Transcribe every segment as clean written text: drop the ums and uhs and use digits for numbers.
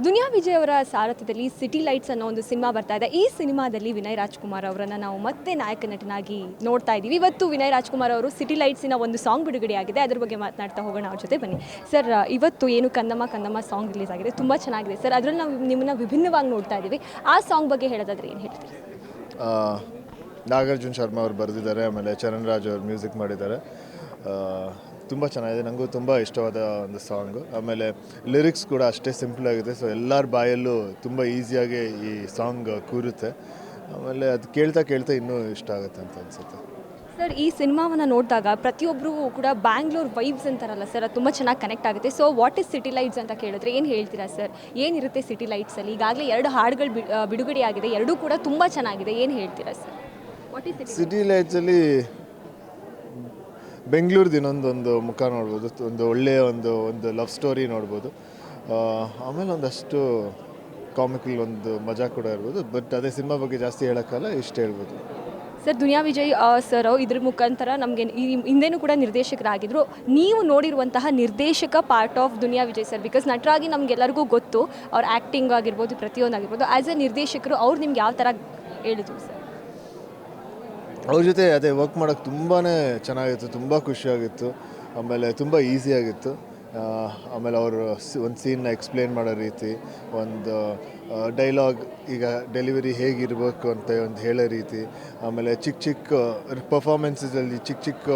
ದುನಿಯಾ ವಿಜಯ್ ಅವರ ಸಾರಥ್ಯದಲ್ಲಿ city lights ಅನ್ನೋ ಒಂದು ಸಿನಿಮಾ ಬರ್ತಾ ಇದೆ. ಈ ಸಿನಿಮಾದಲ್ಲಿ ವಿನಯ್ ರಾಜ್ಕುಮಾರ್ ಅವರನ್ನು ನಾವು ಮತ್ತೆ ನಾಯಕ ನಟನಾಗಿ ನೋಡ್ತಾ ಇದ್ದೀವಿ. ಇವತ್ತು ವಿನಯ್ ರಾಜ್ಕುಮಾರ್ ಅವರು ಸಿಟಿ ಲೈಟ್ಸಿನ ಒಂದು ಸಾಂಗ್ ಬಿಡುಗಡೆಯಾಗಿದೆ. ಅದ್ರ ಬಗ್ಗೆ ಮಾತನಾಡ್ತಾ ಹೋಗೋಣ ಅವ್ರ ಜೊತೆ. ಬನ್ನಿ ಸರ್. ಇವತ್ತು ಏನು ಕಂದಮ್ಮ ಕಂದಮ್ಮ ಸಾಂಗ್ ರಿಲೀಸ್ ಆಗಿದೆ, ತುಂಬ ಚೆನ್ನಾಗಿದೆ ಸರ್. ಅದರಲ್ಲಿ ನಾವು ನಿಮ್ಮನ್ನು ವಿಭಿನ್ನವಾಗಿ ನೋಡ್ತಾ ಇದ್ದೀವಿ. ಆ ಸಾಂಗ್ ಬಗ್ಗೆ ಹೇಳೋದಾದ್ರೆ ಏನು ಹೇಳ್ತೀರಿ? ನಾಗಾರ್ಜುನ ಶರ್ಮಾ ಅವರು ಬರೆದಿದ್ದಾರೆ, ಆಮೇಲೆ ಚರಣ್ ರಾಜ್ ಅವರು ಮ್ಯೂಸಿಕ್ ಮಾಡಿದ್ದಾರೆ. ತುಂಬ ಚೆನ್ನಾಗಿದೆ, ನನಗೂ ತುಂಬ ಇಷ್ಟವಾದ ಒಂದು ಸಾಂಗು. ಆಮೇಲೆ ಲಿರಿಕ್ಸ್ ಕೂಡ ಅಷ್ಟೇ ಸಿಂಪಲ್ ಆಗಿದೆ, ಸೊ ಎಲ್ಲರ ಬಾಯಲ್ಲೂ ತುಂಬ ಈಸಿಯಾಗಿ ಈ ಸಾಂಗ್ ಕೂರುತ್ತೆ. ಆಮೇಲೆ ಅದು ಕೇಳ್ತಾ ಕೇಳ್ತಾ ಇನ್ನೂ ಇಷ್ಟ ಆಗುತ್ತೆ ಅಂತ ಅನಿಸುತ್ತೆ. ಸರ್, ಈ ಸಿನಿಮಾವನ್ನು ನೋಡಿದಾಗ ಪ್ರತಿಯೊಬ್ಬರು ಕೂಡ ಬ್ಯಾಂಗ್ಳೂರ್ ವೈಬ್ಸ್ ಅಂತಾರಲ್ಲ ಸರ್, ಅದು ತುಂಬ ಚೆನ್ನಾಗಿ ಕನೆಕ್ಟ್ ಆಗುತ್ತೆ. So what is city lights ಅಂತ ಕೇಳಿದ್ರೆ ಏನು ಹೇಳ್ತೀರಾ ಸರ್? ಏನಿರುತ್ತೆ ಸಿಟಿ ಲೈಟ್ಸಲ್ಲಿ? ಈಗಾಗಲೇ 2 ಹಾಡುಗಳು ಬಿಡುಗಡೆಯಾಗಿದೆ, ಎರಡೂ ಕೂಡ ತುಂಬ ಚೆನ್ನಾಗಿದೆ. ಏನು ಹೇಳ್ತೀರಾ ಸರ್? ವಾಟ್ ಇಸ್ ಸಿಟಿ ಲೈಟ್ಸಲ್ಲಿ ಬೆಂಗಳೂರ್ದು ಇನ್ನೊಂದೊಂದು ಮುಖ ನೋಡ್ಬೋದು, ಒಂದು ಒಳ್ಳೆಯ ಒಂದು ಲವ್ ಸ್ಟೋರಿ ನೋಡ್ಬೋದು. ಆಮೇಲೆ ಒಂದಷ್ಟು ಕಾಮಿಕಲ್ ಒಂದು ಮಜಾ ಕೂಡ ಇರ್ಬೋದು. ಬಟ್ ಅದೇ ಸಿನಿಮಾ ಬಗ್ಗೆ ಜಾಸ್ತಿ ಹೇಳೋಕ್ಕಲ್ಲ, ಇಷ್ಟು ಹೇಳ್ಬೋದು. ಸರ್, ದುನಿಯಾ ವಿಜಯ್ ಸರ್ ಇದ್ರ ಮುಖಾಂತರ ನಮಗೆ ಹಿಂದೆನೂ ಕೂಡ ನಿರ್ದೇಶಕರಾಗಿದ್ದರು. ನೀವು ನೋಡಿರುವಂತಹ ನಿರ್ದೇಶಕ part of Duniya Vijay sir, because ನಟರಾಗಿ ನಮಗೆಲ್ಲರಿಗೂ ಗೊತ್ತು ಅವ್ರ ಆ್ಯಕ್ಟಿಂಗ್ ಆಗಿರ್ಬೋದು, ಪ್ರತಿಯೊಂದು ಆಗಿರ್ಬೋದು. ಆ್ಯಸ್ ಎ ನಿರ್ದೇಶಕರು ಅವ್ರು ನಿಮ್ಗೆ ಯಾವ ಥರ ಹೇಳಿದ್ರು ಸರ್? ಅವ್ರ ಜೊತೆ ಅದೇ ವರ್ಕ್ ಮಾಡೋಕ್ಕೆ ತುಂಬಾ ಚೆನ್ನಾಗಿತ್ತು, ತುಂಬ ಖುಷಿಯಾಗಿತ್ತು. ಆಮೇಲೆ ತುಂಬ ಈಸಿಯಾಗಿತ್ತು. ಆಮೇಲೆ ಅವರು ಒಂದು ಸೀನ್ನ ಎಕ್ಸ್ಪ್ಲೇನ್ ಮಾಡೋ ರೀತಿ, ಒಂದು ಡೈಲಾಗ್ ಈಗ ಡೆಲಿವರಿ ಹೇಗಿರಬೇಕು ಅಂತ ಒಂದು ಹೇಳೋ ರೀತಿ, ಆಮೇಲೆ ಚಿಕ್ಕ ಚಿಕ್ಕ ಪರ್ಫಾರ್ಮೆನ್ಸಲ್ಲಿ ಚಿಕ್ಕ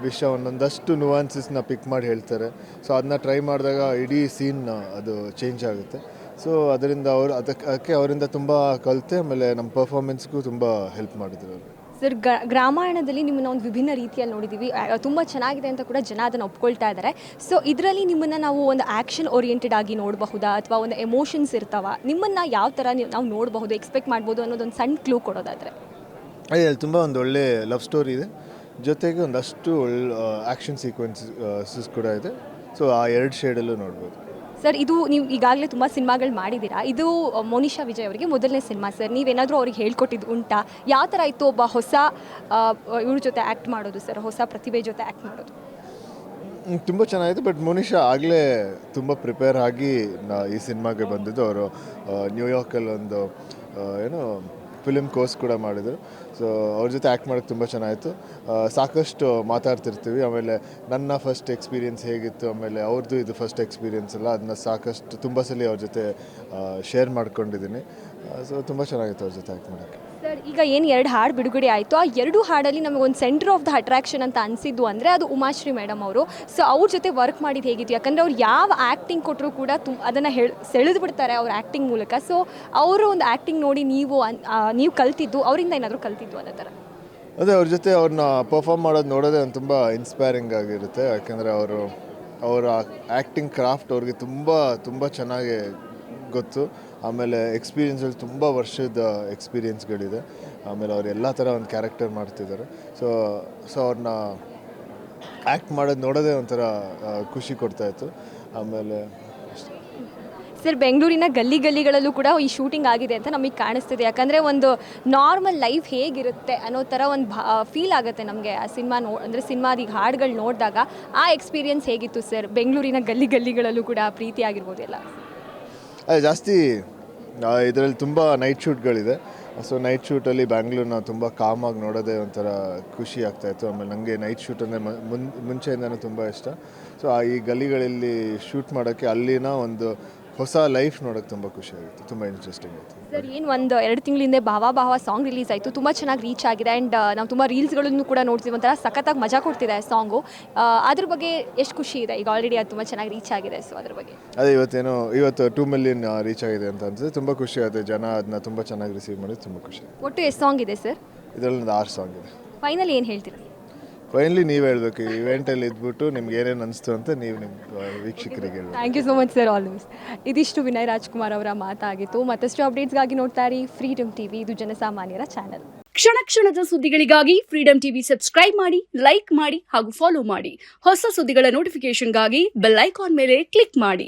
ವಿಷಯ ಒಂದೊಂದಷ್ಟು ನುವಾನ್ಸಸ್ನ ಪಿಕ್ ಮಾಡಿ ಹೇಳ್ತಾರೆ. ಸೊ ಅದನ್ನ ಟ್ರೈ ಮಾಡಿದಾಗ ಇಡೀ ಸೀನ್ ಅದು ಚೇಂಜ್ ಆಗುತ್ತೆ. ಸೊ ಅದರಿಂದ ಅದಕ್ಕೆ ಅವರಿಂದ ತುಂಬ ಕಲಿತೆ. ಆಮೇಲೆ ನಮ್ಮ ಪರ್ಫಾರ್ಮೆನ್ಸ್ಗೂ ತುಂಬ ಹೆಲ್ಪ್ ಮಾಡಿದ್ರು ಅವರು. ಸರ್, ಗ್ರಾಮಾಯಣದಲ್ಲಿ ನಿಮ್ಮನ್ನು ಒಂದು ವಿಭಿನ್ನ ರೀತಿಯಲ್ಲಿ ನೋಡಿದ್ದೀವಿ, ತುಂಬ ಚೆನ್ನಾಗಿದೆ ಅಂತ ಕೂಡ ಜನ ಅದನ್ನು ಒಪ್ಕೊಳ್ತಾ ಇದ್ದಾರೆ. ಸೊ ಇದರಲ್ಲಿ ನಿಮ್ಮನ್ನು ನಾವು ಒಂದು ಆ್ಯಕ್ಷನ್ ಓರಿಯೆಂಟೆಡ್ ಆಗಿ ನೋಡಬಹುದಾ, ಅಥವಾ ಒಂದು ಎಮೋಷನ್ಸ್ ಇರ್ತಾವ, ನಿಮ್ಮನ್ನು ಯಾವ ಥರ ನಾವು ನೋಡಬಹುದು, ಎಕ್ಸ್ಪೆಕ್ಟ್ ಮಾಡ್ಬೋದು ಅನ್ನೋದೊಂದು ಸಣ್ಣ ಕ್ಲೂ ಕೊಡೋದಾದರೆ? ಅದೇ ತುಂಬ ಒಂದು ಒಳ್ಳೆ ಲವ್ ಸ್ಟೋರಿ ಇದೆ, ಜೊತೆಗೆ ಒಂದಷ್ಟು ಒಳ್ಳೆ ಆ್ಯಕ್ಷನ್ ಸೀಕ್ವೆನ್ಸಸ್ ಕೂಡ ಇದೆ. ಸೊ ಆ 2 ಶೇಡಲ್ಲೂ ನೋಡ್ಬೋದು. ಸರ್, ಇದು ನೀವು ಈಗಾಗಲೇ ತುಂಬ ಸಿನಿಮಾಗಳು ಮಾಡಿದ್ದೀರಾ. ಇದು ಮೋನಿಶಾ ವಿಜಯ್ ಅವರಿಗೆ ಮೊದಲನೇ ಸಿನಿಮಾ ಸರ್. ನೀವೇನಾದರೂ ಅವ್ರಿಗೆ ಹೇಳ್ಕೊಟ್ಟಿದ್ದು ಉಂಟಾ? ಯಾವ ಥರ ಇತ್ತು ಒಬ್ಬ ಹೊಸ ಇವ್ರ ಜೊತೆ ಆ್ಯಕ್ಟ್ ಮಾಡೋದು ಸರ್, ಹೊಸ ಪ್ರತಿಭೆ ಜೊತೆ ಆ್ಯಕ್ಟ್ ಮಾಡೋದು? ತುಂಬ ಚೆನ್ನಾಗಿತ್ತು. ಬಟ್ ಮೋನಿಶಾ ಆಗಲೇ ತುಂಬ ಪ್ರಿಪೇರ್ ಆಗಿ ಈ ಸಿನಿಮಾಗೆ ಬಂದಿದ್ದು. ಅವರು ನ್ಯೂಯಾರ್ಕಲ್ಲಿ ಒಂದು ಏನೋ ಫಿಲ್ಮ್ ಕೋರ್ಸ್ ಕೂಡ ಮಾಡಿದರು. ಸೊ ಅವ್ರ ಜೊತೆ ಆ್ಯಕ್ಟ್ ಮಾಡೋಕ್ಕೆ ತುಂಬ ಚೆನ್ನಾಗಿತ್ತು. ಸಾಕಷ್ಟು ಮಾತಾಡ್ತಿರ್ತೀವಿ. ಆಮೇಲೆ ನನ್ನ ಫಸ್ಟ್ ಎಕ್ಸ್ಪೀರಿಯೆನ್ಸ್ ಹೇಗಿತ್ತು, ಆಮೇಲೆ ಅವ್ರದ್ದು ಇದು ಫಸ್ಟ್ ಎಕ್ಸ್ಪೀರಿಯೆನ್ಸ್ ಅಲ್ಲ, ಅದನ್ನ ಸಾಕಷ್ಟು ತುಂಬ ಸಲ ಅವ್ರ ಜೊತೆ ಶೇರ್ ಮಾಡ್ಕೊಂಡಿದ್ದೀನಿ. ಸೊ ತುಂಬ ಚೆನ್ನಾಗಿತ್ತು ಅವ್ರ ಜೊತೆ ಆ್ಯಕ್ಟ್ ಮಾಡೋಕ್ಕೆ. ಸರ್, ಈಗ ಏನು 2 ಹಾಡು ಬಿಡುಗಡೆ ಆಯಿತು, ಆ 2 ಹಾಡಲ್ಲಿ ನಮಗೊಂದು ಸೆಂಟರ್ ಆಫ್ ದ ಅಟ್ರಾಕ್ಷನ್ ಅಂತ ಅನಿಸಿದ್ದು ಅಂದರೆ ಅದು ಉಮಾಶ್ರೀ ಮೇಡಮ್ ಅವರು. ಸೊ ಅವ್ರ ಜೊತೆ ವರ್ಕ್ ಮಾಡಿದ್ದು ಹೇಗಿತ್ತು? ಯಾಕಂದರೆ ಅವ್ರು ಯಾವ ಆ್ಯಕ್ಟಿಂಗ್ ಕೊಟ್ಟರು ಕೂಡ ಅದನ್ನು ಸೆಳೆದು ಬಿಡ್ತಾರೆ ಅವ್ರ ಆ್ಯಕ್ಟಿಂಗ್ ಮೂಲಕ. ಸೊ ಅವರು ಒಂದು ಆ್ಯಕ್ಟಿಂಗ್ ನೋಡಿ ನೀವು ಕಲ್ತಿದ್ದು, ಅವರಿಂದ ಏನಾದರೂ ಕಲ್ತಿದ್ದು ಅನ್ನೋ ಥರ? ಅದೇ ಅವ್ರ ಜೊತೆ ಅವ್ರನ್ನ ಪರ್ಫಾರ್ಮ್ ಮಾಡೋದು ನೋಡೋದೇ ಒಂದು ತುಂಬ ಇನ್ಸ್ಪೈರಿಂಗ್ ಆಗಿರುತ್ತೆ. ಯಾಕೆಂದರೆ ಅವರ ಆ್ಯಕ್ಟಿಂಗ್ ಕ್ರಾಫ್ಟ್ ಅವ್ರಿಗೆ ತುಂಬ ಚೆನ್ನಾಗಿ ಗೊತ್ತು. ಆಮೇಲೆ ಎಕ್ಸ್ಪೀರಿಯೆನ್ಸಲ್ಲಿ ತುಂಬ ವರ್ಷದ ಎಕ್ಸ್ಪೀರಿಯೆನ್ಸ್ಗಳಿದೆ. ಆಮೇಲೆ ಅವ್ರು ಎಲ್ಲ ಥರ ಒಂದು ಕ್ಯಾರೆಕ್ಟರ್ ಮಾಡ್ತಿದ್ದಾರೆ. ಸೊ ಅವ್ರನ್ನ ಆ್ಯಕ್ಟ್ ಮಾಡೋದು ನೋಡೋದೇ ಒಂಥರ ಖುಷಿ ಕೊಡ್ತಾಯಿತ್ತು. ಆಮೇಲೆ ಸರ್, ಬೆಂಗಳೂರಿನ ಗಲ್ಲಿಗಳಲ್ಲೂ ಕೂಡ ಈ ಶೂಟಿಂಗ್ ಆಗಿದೆ ಅಂತ ನಮಗೆ ಕಾಣಿಸ್ತಿದೆ. ಯಾಕಂದರೆ ಒಂದು ನಾರ್ಮಲ್ ಲೈಫ್ ಹೇಗಿರುತ್ತೆ ಅನ್ನೋ ಥರ ಒಂದು ಫೀಲ್ ಆಗುತ್ತೆ ನಮಗೆ ಆ ಸಿನಿಮಾ ಅಂದರೆ ಸಿನಿಮಾದ ಹಾಡುಗಳು ನೋಡಿದಾಗ. ಆ ಎಕ್ಸ್ಪೀರಿಯೆನ್ಸ್ ಹೇಗಿತ್ತು ಸರ್? ಬೆಂಗಳೂರಿನ ಗಲ್ಲಿಗಳಲ್ಲೂ ಕೂಡ ಪ್ರೀತಿ ಆಗಿರ್ಬೋದು ಎಲ್ಲ. ಅದೇ ಜಾಸ್ತಿ ಇದರಲ್ಲಿ ತುಂಬ ನೈಟ್ ಶೂಟ್ಗಳಿದೆ. ಸೊ ನೈಟ್ ಶೂಟಲ್ಲಿ ಬ್ಯಾಂಗ್ಳೂರ್ನ ತುಂಬ ಕಾಮಾಗಿ ನೋಡೋದೇ ಒಂಥರ ಖುಷಿ ಆಗ್ತಾಯಿತ್ತು. ಆಮೇಲೆ ನನಗೆ ನೈಟ್ ಶೂಟ್ ಅಂದರೆ ಮುಂಚೆಯಿಂದನೂ ತುಂಬ ಇಷ್ಟ. ಸೊ ಈ ಗಲ್ಲಿಗಳಲ್ಲಿ ಶೂಟ್ ಮಾಡೋಕ್ಕೆ ಅಲ್ಲಿನ ಒಂದು ಹೊಸ ಲೈಫ್ ನೋಡೋಕ್ಕೆ ತುಂಬ ಖುಷಿಯಾಗಿತ್ತು, ತುಂಬ ಇಂಟ್ರೆಸ್ಟಿಂಗ್ ಆಯಿತು. ಸರ್, ಏನು 1-2 ತಿಂಗಳ ಹಿಂದೆ ಭಾವ ಸಾಂಗ್ ರಿಲೀಸ್ ಆಯಿತು, ತುಂಬ ಚೆನ್ನಾಗಿ ರೀಚ್ ಆಗಿದೆ. ಆ್ಯಂಡ್ ನಾವು ತುಂಬ ರೀಲ್ಸ್ಗಳನ್ನು ಕೂಡ ನೋಡ್ತೀವಿ, ಒಂಥರ ಸಖತ್ತಾಗಿ ಮಜಾ ಕೊಡ್ತಿದೆ ಸಾಂಗು. ಅದ್ರ ಬಗ್ಗೆ ಎಷ್ಟು ಖುಷಿ ಇದೆ? ಈಗ ಆಲ್ರೆಡಿ ಅದು ತುಂಬ ಚೆನ್ನಾಗಿ ರೀಚ್ ಆಗಿದೆ. ಸೊ ಅದ್ರ ಬಗ್ಗೆ ಅದೇ ಇವತ್ತು 2 ಮಿಲಿಯನ್ ರೀಚ್ ಆಗಿದೆ ಅಂತ ಅನ್ಸುತ್ತೆ. ತುಂಬ ಖುಷಿ ಆಗುತ್ತೆ. ಜನ ಅದನ್ನ ತುಂಬ ಚೆನ್ನಾಗಿ ರಿಸೀವ್ ಮಾಡಿದ್ದು ತುಂಬ ಖುಷಿ. ಒಟ್ಟು ಎಷ್ಟು ಸಾಂಗ್ ಇದೆ ಸರ್? ಇದರಲ್ಲಿ ಒಂದು 6 ಸಾಂಗ್ ಇದೆ. ಫೈನಲಿ ಏನು ಹೇಳ್ತೀರಾ? ಫೈನಲಿ ನೀವು ಹೇಳಬೇಕು, ಈ ಇವೆಂಟಲ್ಲಿ ಇದ್ಬಿಟ್ಟು ನಿಮ್ಗೆ ಏನೇನು ಅನಿಸ್ತು ಅಂತ ನೀವು ನಿಮ್ಮ ವೀಕ್ಷಕರಿಗೆ ಹೇಳಿ. Thank you so much sir, all the best. ಇದಿಷ್ಟು ವಿನಯ್ ರಾಜ್ಕುಮಾರ್ ಅವರ ಮಾತಾಗಿತ್ತು. ಮತ್ತಷ್ಟು ಅಪ್ಡೇಟ್ಸ್ಗಾಗಿ ನೋಡ್ತಾ ಇರಿ ಫ್ರೀಡಮ್ ಟಿವಿ, ಇದು ಜನಸಾಮಾನ್ಯರ ಚಾನೆಲ್. ಕ್ಷಣ ಕ್ಷಣದ ಸುದ್ದಿಗಳಿಗಾಗಿ ಫ್ರೀಡಮ್ ಟಿವಿ ಸಬ್ಸ್ಕ್ರೈಬ್ ಮಾಡಿ, ಲೈಕ್ ಮಾಡಿ ಹಾಗೂ ಫಾಲೋ ಮಾಡಿ. ಹೊಸ ಸುದ್ದಿಗಳ ನೋಟಿಫಿಕೇಶನ್ಗಾಗಿ ಬೆಲ್ ಐಕಾನ್ ಮೇಲೆ ಕ್ಲಿಕ್ ಮಾಡಿ.